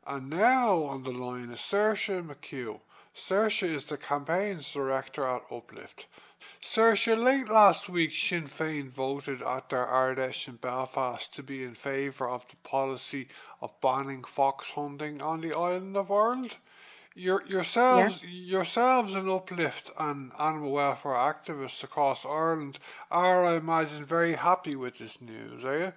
And now on the line is Saoirse McHugh. Saoirse is the campaigns director at Uplift. Saoirse, late last week Sinn Féin voted at their Ardèche in Belfast to be in favour of the policy of banning fox hunting on the island of Ireland. Yeah. Yourselves in Uplift and animal welfare activists across Ireland are, I imagine, very happy with this news, are you?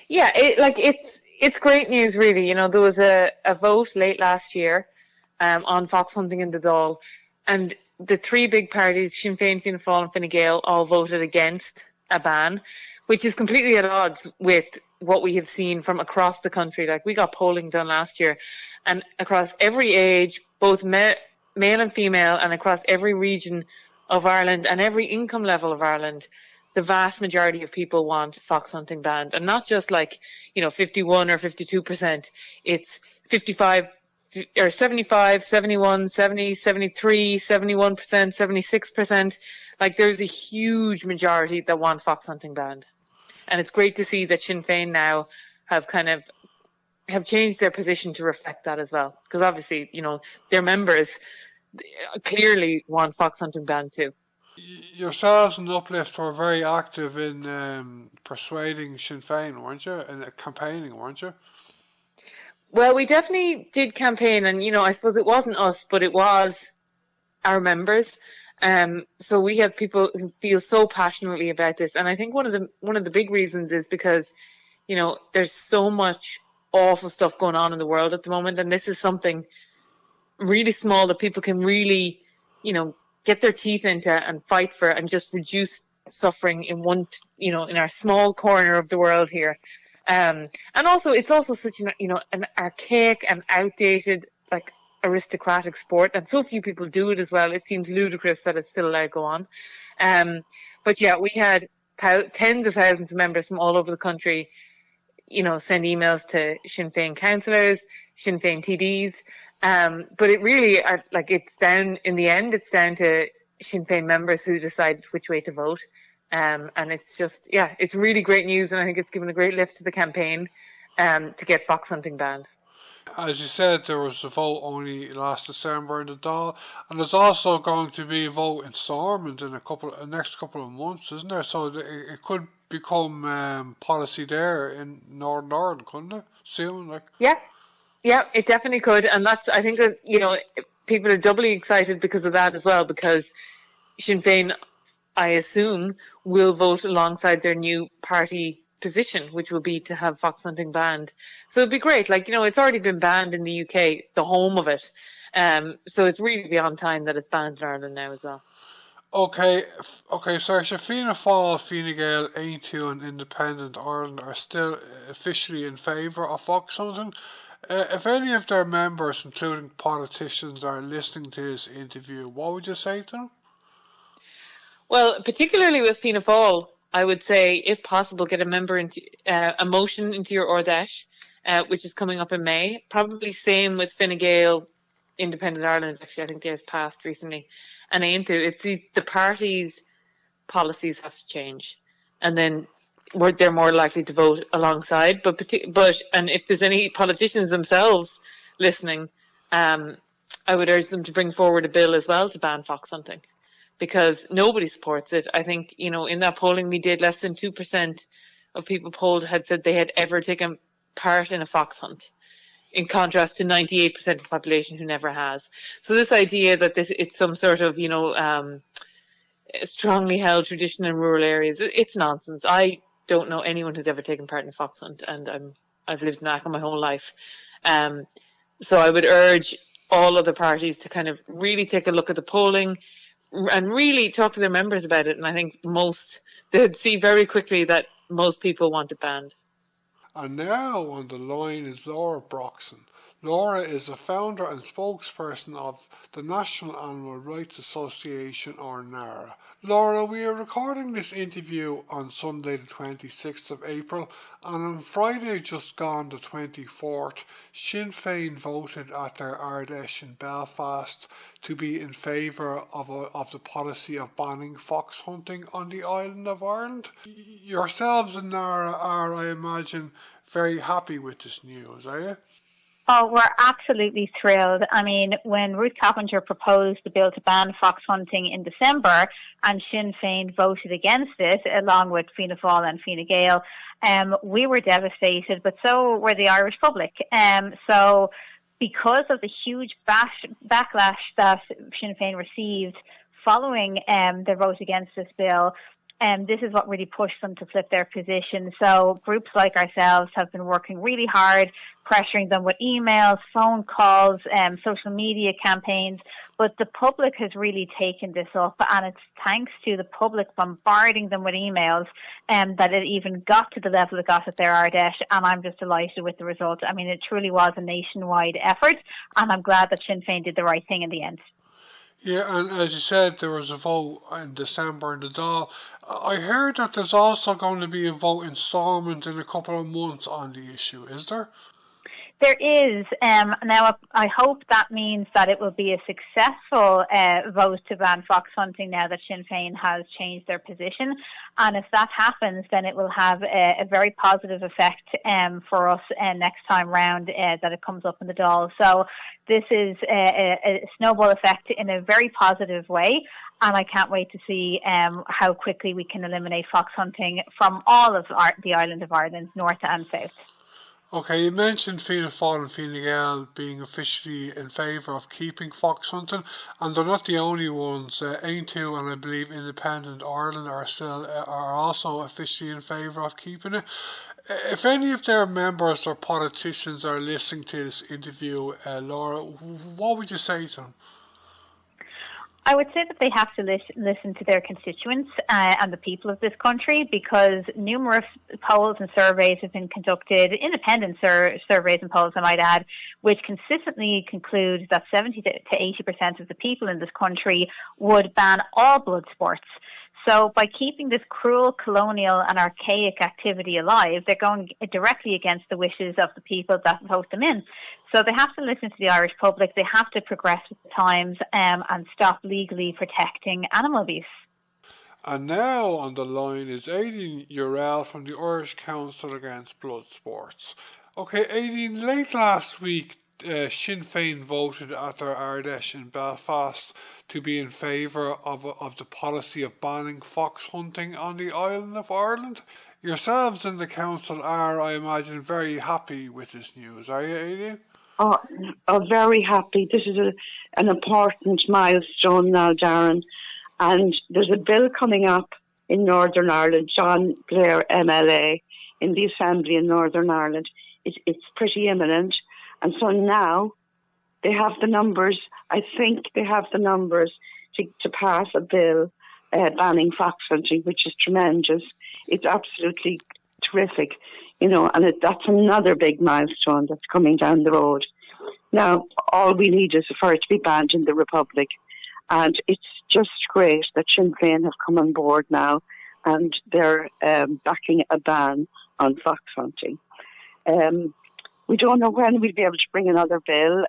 Yeah, it's great news, really. There was a vote late last year on fox hunting in the Dáil, and the three big parties, Sinn Féin, Fianna Fáil, and Fine Gael, all voted against a ban, which is completely at odds with what we have seen from across the country. Like, we got polling done last year, and across every age, both male and female, and across every region of Ireland and every income level of Ireland, the vast majority of people want fox hunting banned, and not just 51 or 52%. It's 55 or 75, 71, 70, 73, 71%, 76%. Like, there's a huge majority that want fox hunting banned. And it's great to see that Sinn Féin now have changed their position to reflect that as well. Because obviously, their members clearly want fox hunting banned too. Yourselves and Uplift were very active in persuading Sinn Féin, weren't you? In campaigning, weren't you? Well, we definitely did campaign, and I suppose it wasn't us, but it was our members. So we have people who feel so passionately about this, and I think one of the big reasons is because there's so much awful stuff going on in the world at the moment, and this is something really small that people can really get their teeth into and fight for, and just reduce suffering in our small corner of the world here. And also, it's also such an archaic and outdated, like, aristocratic sport, and so few people do it as well. It seems ludicrous that it's still allowed to go on. But yeah, we had tens of thousands of members from all over the country, send emails to Sinn Féin councillors, Sinn Féin TDs. But it really, it's down, in the end, it's down to Sinn Féin members who decide which way to vote. And it's just, yeah, it's really great news, and I think it's given a great lift to the campaign to get fox hunting banned. As you said, there was a vote only last December in the Dáil, and there's also going to be a vote in Stormont in the next couple of months, isn't there? So it could become policy there in Northern Ireland, couldn't it? Soon, like. Yeah, it definitely could, and I think that people are doubly excited because of that as well, because Sinn Féin, I assume, will vote alongside their new party position, which will be to have fox hunting banned. So it'd be great. It's already been banned in the UK, the home of it. So it's really beyond time that it's banned in Ireland now as well. Okay, so Fianna Fáil, Fine Gael, Aideen and Independent Ireland are still officially in favour of fox hunting. If any of their members, including politicians, are listening to this interview, what would you say to them? Well, particularly with Fianna Fáil, I would say, if possible, get a motion into your Ardèche, which is coming up in May. Probably same with Fine Gael, Independent Ireland. Actually, I think theirs passed recently. And it's the parties' policies have to change, and then they're more likely to vote alongside. But and if there's any politicians themselves listening, I would urge them to bring forward a bill as well to ban fox hunting, because nobody supports it. I think, in that polling we did, less than 2% of people polled had said they had ever taken part in a fox hunt, in contrast to 98% of the population who never has. So this idea that it's some sort of, strongly held tradition in rural areas, it's nonsense. I don't know anyone who's ever taken part in a fox hunt, and I've lived in Achill my whole life. So I would urge all other parties to kind of really take a look at the polling and really talk to their members about it. And I think they'd see very quickly that most people want it banned. And now on the line is Laura Broxson. Laura is a founder and spokesperson of the National Animal Rights Association, or NARA. Laura, we are recording this interview on Sunday the 26th of April, and on Friday just gone the 24th, Sinn Féin voted at their Ardèche in Belfast to be in favour of the policy of banning fox hunting on the island of Ireland. Yourselves and NARA are, I imagine, very happy with this news, are you? Oh, we're absolutely thrilled. I mean, when Ruth Carpenter proposed the bill to ban fox hunting in December and Sinn Féin voted against it, along with Fianna Fáil and Fine Gael, we were devastated, but so were the Irish public. So because of the huge backlash that Sinn Féin received following their vote against this bill, this is what really pushed them to flip their position. So groups like ourselves have been working really hard, pressuring them with emails, phone calls, social media campaigns. But the public has really taken this up, and it's thanks to the public bombarding them with emails that it even got to the level it got at their Ardèche, and I'm just delighted with the result. I mean, it truly was a nationwide effort, and I'm glad that Sinn Féin did the right thing in the end. Yeah, and as you said, there was a vote in December in the Dáil. I heard that there's also going to be a vote in Stormont in a couple of months on the issue, is there? There is. Now, I hope that means that it will be a successful vote to ban fox hunting now that Sinn Féin has changed their position. And if that happens, then it will have a very positive effect for us next time round that it comes up in the Dáil. So this is a snowball effect in a very positive way. And I can't wait to see how quickly we can eliminate fox hunting from all of the island of Ireland, north and south. Okay, you mentioned Fianna Fáil and Fine Gael being officially in favour of keeping fox hunting, and they're not the only ones. Aideen and I believe Independent Ireland are also officially in favour of keeping it. If any of their members or politicians are listening to this interview, Laura, what would you say to them? I would say that they have to listen to their constituents and the people of this country, because numerous polls and surveys have been conducted, independent surveys and polls I might add, which consistently conclude that 70 to 80% of the people in this country would ban all blood sports. So by keeping this cruel, colonial and archaic activity alive, they're going directly against the wishes of the people that vote them in. So they have to listen to the Irish public, they have to progress with the times and stop legally protecting animal abuse. And now on the line is Aideen Yourell from the Irish Council Against Blood Sports. Okay, Aideen, late last week, Sinn Féin voted at their Ardèche in Belfast to be in favour of the policy of banning fox hunting on the island of Ireland. Yourselves in the council are, I imagine, very happy with this news, are you, Aideen? Oh, very happy. This is an important milestone now, Darren. And there's a bill coming up in Northern Ireland, John Blair MLA, in the Assembly in Northern Ireland. It's pretty imminent. And so now they have the numbers, I think they have the numbers to pass a bill banning fox hunting, which is tremendous. It's absolutely terrific, and that's another big milestone that's coming down the road. Now, all we need is for it to be banned in the Republic. And it's just great that Sinn Féin have come on board now and they're backing a ban on fox hunting. We don't know when we'll be able to bring another bill.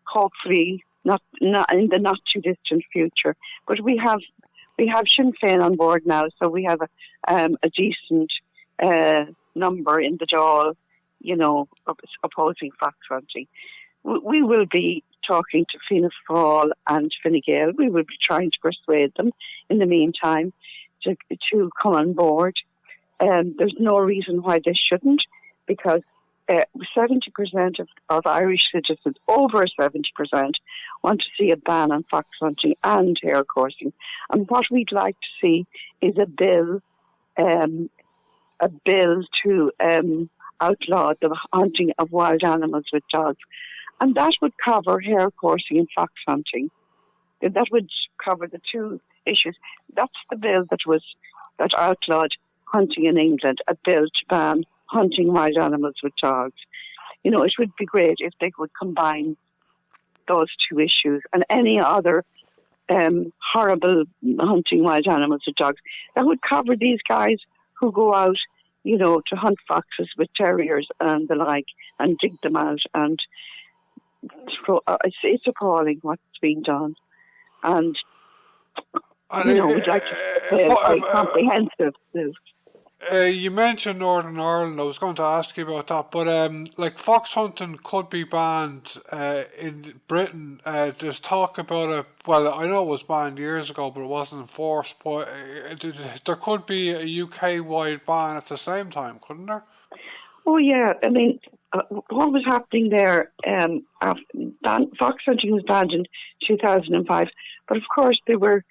Hopefully, not in the not too distant future. But we have Sinn Féin on board now, so we have a decent number in the Dáil, opposing fox hunting. We will be talking to Fianna Fáil and Fine Gael. We will be trying to persuade them in the meantime to come on board. There's no reason why they shouldn't, because 70% of Irish citizens, over 70%, want to see a ban on fox hunting and hare coursing. And what we'd like to see is a bill to outlaw the hunting of wild animals with dogs. And that would cover hare coursing and fox hunting. That would cover the two issues. That's the bill that outlawed hunting in England, a bill to ban hunting wild animals with dogs. It would be great if they could combine those two issues and any other horrible hunting wild animals with dogs. That would cover these guys who go out, to hunt foxes with terriers and the like and dig them out. And it's appalling what's being done. And, we'd like to say a comprehensive. You mentioned Northern Ireland. I was going to ask you about that, but like fox hunting could be banned in Britain. There's talk about it. Well, I know it was banned years ago, but it wasn't enforced. But there could be a UK-wide ban at the same time, couldn't there? Oh yeah, I mean, what was happening there? Fox hunting was banned in 2005, but of course they were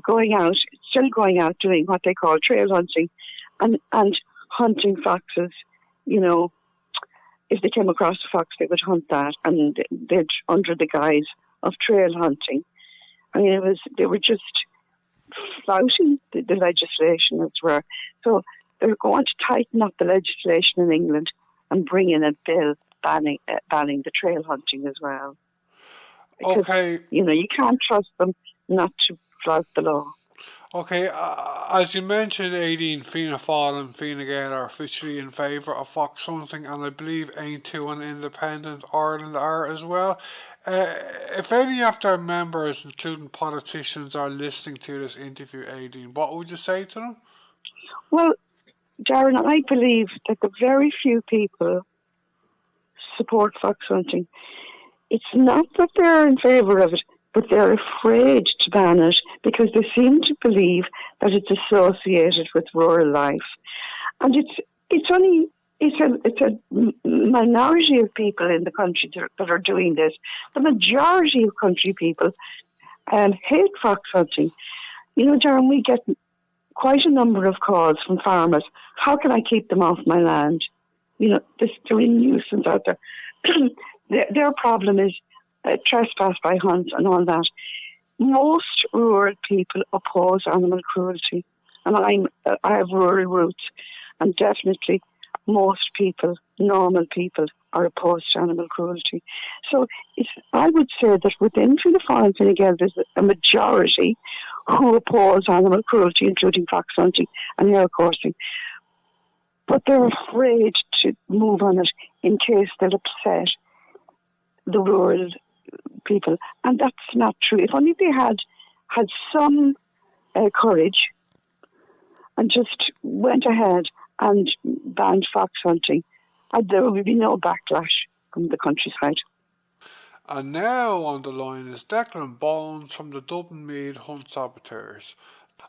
going out, still going out doing what they call trail hunting, and hunting foxes. You know, if they came across a fox, they would hunt that, and they'd under the guise of trail hunting. I mean, they were just flouting the legislation as well. So they're going to tighten up the legislation in England and bring in a bill banning the trail hunting as well. Because, okay. You know, you can't trust them not to flout the law. Okay, as you mentioned, Aideen, Fianna Fáil and Fine Gael are officially in favour of fox hunting, and I believe Aideen and Independent Ireland are as well. If any of their members, including politicians, are listening to this interview, Aideen, what would you say to them? Well, Darren, I believe that the very few people support fox hunting. It's not that they're in favour of it, but they're afraid to ban it because they seem to believe that it's associated with rural life. And it's a minority of people in the country that are doing this. The majority of country people hate fox hunting. You know, Darren, we get quite a number of calls from farmers. How can I keep them off my land? You know, they're a nuisance out there. Their problem is trespass by hunts and all that. Most rural people oppose animal cruelty, and I have rural roots, and definitely most people, normal people, are opposed to animal cruelty. So I would say that within Fianna Fáil and Fine Gael there's a majority who oppose animal cruelty, including fox hunting and hare coursing. But they're afraid to move on it in case they'll upset the rural people, and that's not true. If only they had some courage and just went ahead and banned fox hunting, there would be no backlash from the countryside. And now on the line is Declan Bowens from the Dublin-Meath Hunt Saboteurs.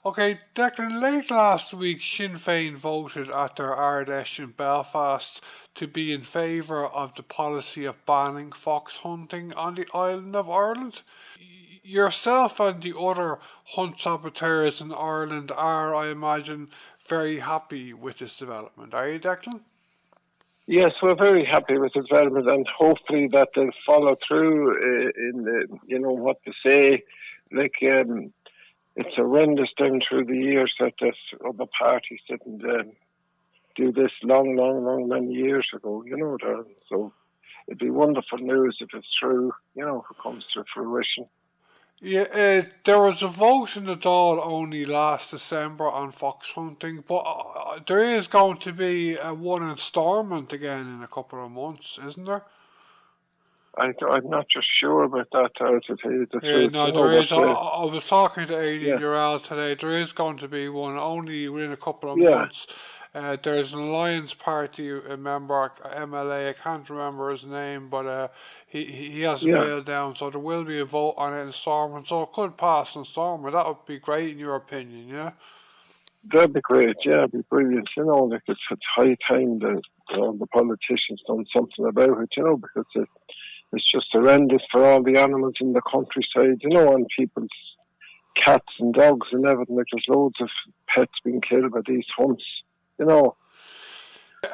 Okay, Declan, late last week Sinn Féin voted at their Ardèche in Belfast to be in favour of the policy of banning fox hunting on the island of Ireland. Yourself and the other hunt saboteurs in Ireland are, I imagine, very happy with this development. Are you, Declan? Yes, we're very happy with the development, and hopefully that they'll follow through in what they say. Like, it's horrendous down through the years that this other parties didn't do this long, many years ago, so it'd be wonderful news if it's true, if it comes to fruition. Yeah, there was a vote in the Dáil only last December on fox hunting, but there is going to be one in Stormont again in a couple of months, isn't there? I'm not just sure about that, to tell you the truth. No, there is. I was talking to Aideen Yourell today. There is going to be one only within a couple of months. There's an Alliance Party member, MLA, I can't remember his name, but he hasn't bailed down, so there will be a vote on it in Stormont, so it could pass in Stormont. That would be great in your opinion, yeah? That'd be great, it'd be brilliant, like it's high time that the politicians done something about it, because it's just horrendous for all the animals in the countryside, and people's cats and dogs and everything. Like, there's loads of pets being killed by these hunts,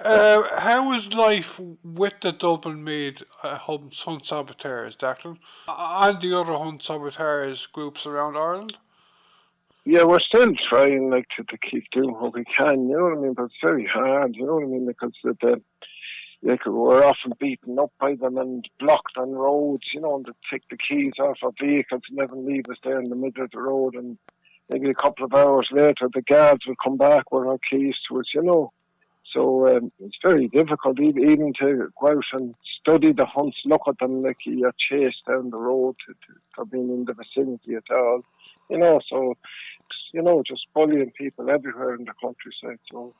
How is life with the Dublin-Meath hunt saboteurs, Declan, and the other hunt saboteurs groups around Ireland? Yeah, we're still trying to keep doing what we can, but it's very hard, because we're often beaten up by them and blocked on roads, and they take the keys off our vehicles and never leave us there in the middle of the road, and maybe a couple of hours later the guards will come back with our keys to us, So So it's very difficult even to go out and study the hunts, look at them like you're chased down the road to being in the vicinity at all. So, just bullying people everywhere in the countryside. So,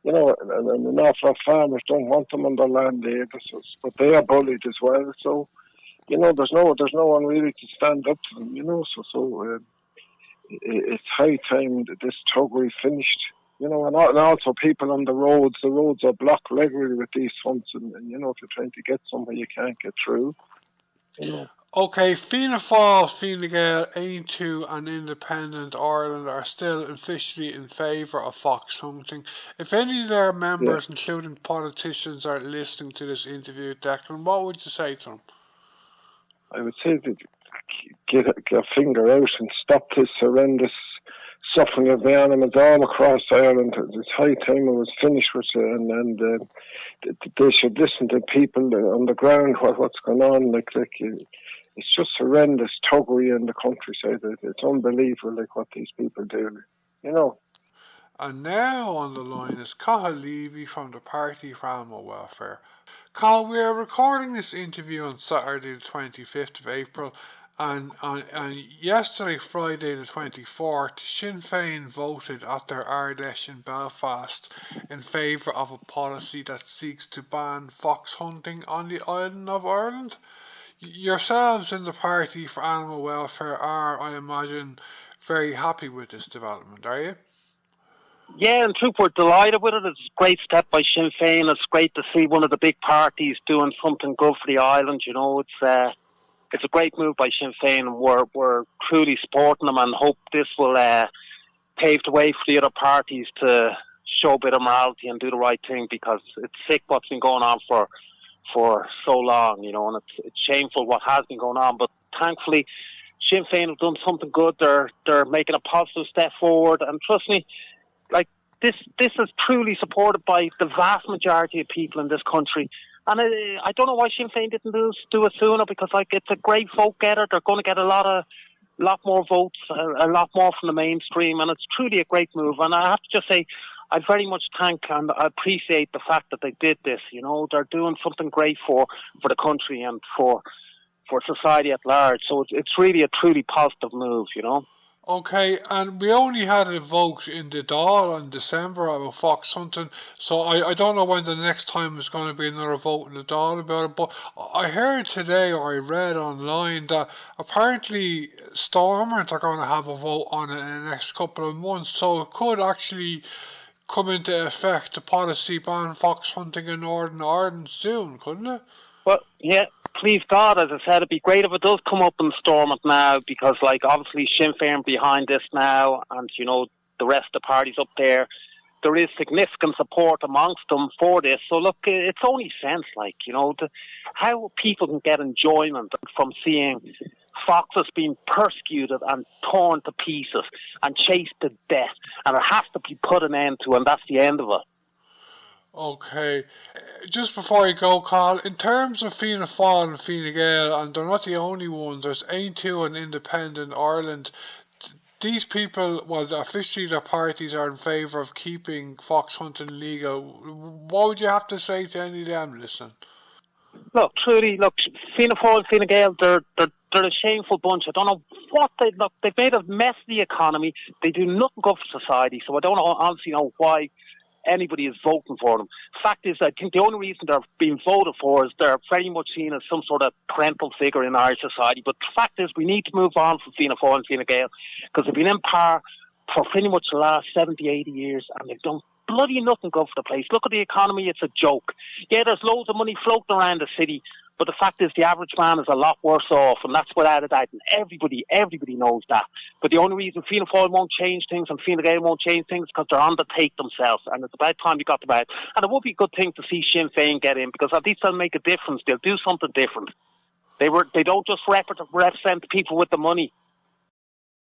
and an awful lot of farmers don't want them on their land either, but they are bullied as well. So, there's no one really to stand up to them, so it's high time that this tuggery finished. And also people on the roads are blocked regularly with these hunts, and if you're trying to get somewhere, you can't get through. Okay, Fianna Fáil, Fine Gael, Aideen and Independent Ireland are still officially in favour of fox hunting. If any of their members, including politicians, are listening to this interview, Declan, what would you say to them? I would say that get a finger out and stop this horrendous suffering of the animals all across Ireland. It's high time it was finished with it, and they should listen to people on the ground, what's going on. It's just horrendous tuggery in the countryside. It's unbelievable, what these people do, And now on the line is Cathal Leavy from the Party for Animal Welfare. Cathal, we are recording this interview on Saturday the 25th of April, and yesterday, Friday the 24th, Sinn Féin voted at their Ardèche in Belfast in favour of a policy that seeks to ban fox hunting on the island of Ireland. Yourselves in the Party for Animal Welfare are, I imagine, very happy with this development, are you? Yeah, in truth, we're delighted with it. It's a great step by Sinn Féin. It's great to see one of the big parties doing something good for the island. It's a great move by Sinn Féin, and we're truly supporting them, and hope this will pave the way for the other parties to show a bit of morality and do the right thing, because it's sick what's been going on for so long, and it's shameful what has been going on. But thankfully, Sinn Féin have done something good. They're making a positive step forward, and trust me, this is truly supported by the vast majority of people in this country. And I don't know why Sinn Féin didn't do it sooner, because it's a great vote getter. They're going to get a lot more votes, a lot more from the mainstream, and it's truly a great move. And I have to just say, I very much thank and I appreciate the fact that they did this. They're doing something great for the country and for society at large. So it's really a truly positive move, Okay, and we only had a vote in the Dáil in December about fox hunting, so I don't know when the next time there's going to be another vote in the Dáil about it, but I heard today, or I read online, that apparently Stormont are going to have a vote on it in the next couple of months, so it could actually come into effect, the policy ban fox hunting in Northern Ireland soon, couldn't it? Well, yeah, please God, as I said, it'd be great if it does come up and storm it now, because obviously Sinn Féin behind this now, and the rest of the parties up there is significant support amongst them for this. So look, it's only sense, how people can get enjoyment from seeing foxes being persecuted and torn to pieces and chased to death, and it has to be put an end to, and that's the end of it. Okay, just before you go, Cathal, in terms of Fianna Fáil and Fine Gael, and they're not the only ones, there's Aideen and Independent Ireland. These people, officially their parties are in favour of keeping fox hunting legal. What would you have to say to any of them, listen? Look, Fianna Fáil and Fine Gael, they're a shameful bunch. I don't know what they've made a mess of the economy. They do nothing good for society, so I don't honestly know why anybody is voting for them. Fact is, I think the only reason they're being voted for is they're very much seen as some sort of parental figure in Irish society. But the fact is, we need to move on from Fianna Fáil and Fine Gael, because they've been in power for pretty much the last 70, 80 years, and they've done bloody nothing good for the place. Look at the economy, it's a joke. Yeah, there's loads of money floating around the city, but the fact is the average man is a lot worse off, and that's without a doubt, and everybody knows that. But the only reason Fianna Fáil won't change things and Fine Gael won't change things is because they're on the take themselves, and it's about time we got them out. And it would be a good thing to see Sinn Féin get in, because at least they'll make a difference. They'll do something different. They don't just represent the people with the money.